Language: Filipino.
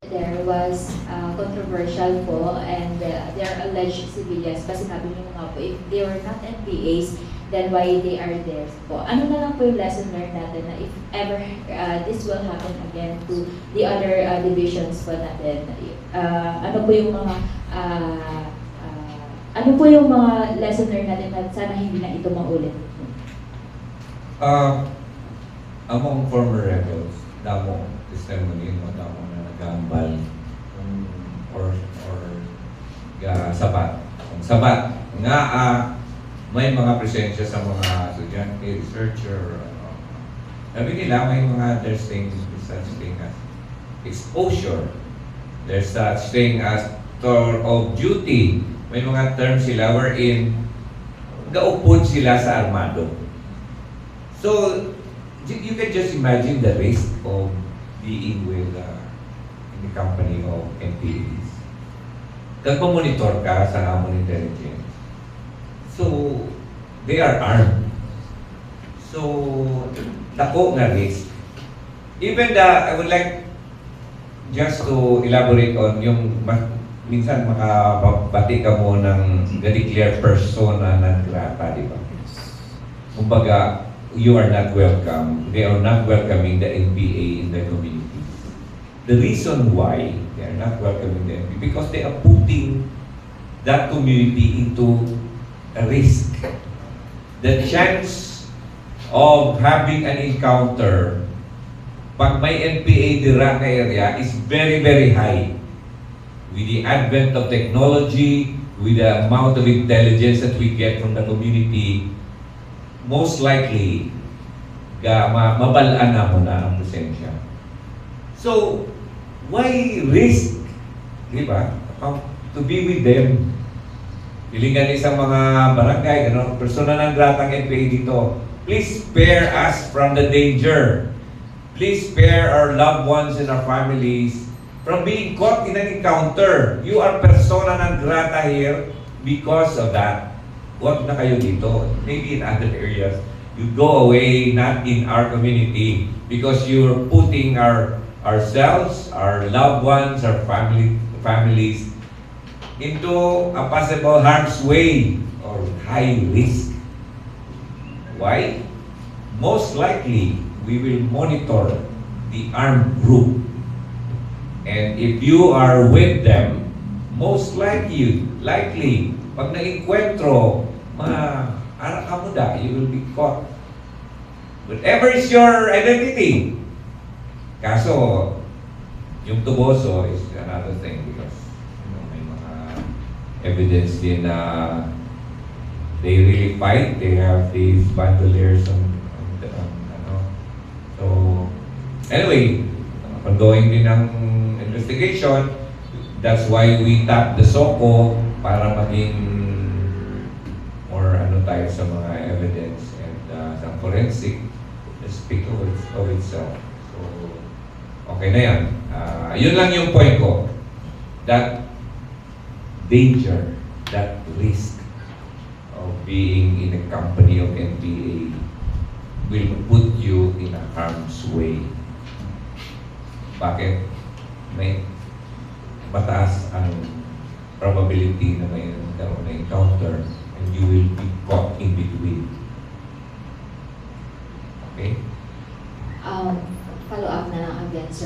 there was controversial po, and they are alleged civilians. Kasi sinabi niyo nga po, if they were not NPAs, then why they are there po. Ano na lang po yung lesson learned natin na if ever this will happen again to the other divisions po natin, ano po yung mga ano po yung mga lesson learned natin na sana hindi na ito maulit? Among former rebels, damo testimony mo, damo na nagambal or sabat. Kung sabat nga may mga presensya sa mga estudyante, researcher, ano. Sabi nila may mga there's such thing as exposure. There's such thing as tour of duty. May mga terms sila wherein gaupod sila sa armado. So, you can just imagine the risk of being with in the company of NPAs. Kag-monitor ka sa Hamon Intelligence. So, they are armed. So, dako nga risk. Even I would like just to elaborate on yung minsan makabati ka mo ng declare persona non grata, di ba? Kumbaga, you are not welcome. They are not welcoming the NPA in the community. The reason why they are not welcoming the NPA because they are putting that community into a risk. The chance of having an encounter pag may NPA dira na area is very, very high. With the advent of technology, with the amount of intelligence that we get from the community, most likely, mabalaan na mo na ang presensya. So, why risk? Di ba? To be with them. Pilingan isang mga barangay, persona ng gratang NPA dito. Please spare us from the danger. Please spare our loved ones and our families from being caught in an encounter. You are persona non grata here because of that. Huwag na kayo dito. Maybe in other areas. You go away, not in our community, because you're putting ourselves, our loved ones, our families into a possible harm's way or high risk. Why? Most likely, we will monitor the armed group. And if you are with them, most likely, pag na-encuentro, anak ka mo da, you will be caught. Whatever is your identity. Kaso, yung tuboso is another thing because may mga evidence din na they really fight. They have these bandoliers So, anyway, ongoing din ang investigation. That's why we tap the SOCO para maging more tayo sa mga evidence and sa forensic speak of itself. So, okay na yan. Yun lang yung point ko. That danger, that risk of being in a company of NPA will put you in a harm's way. Bakit? May mataas ang probability na may encounter and you will be caught in between. Okay? Follow up na lang again, sir.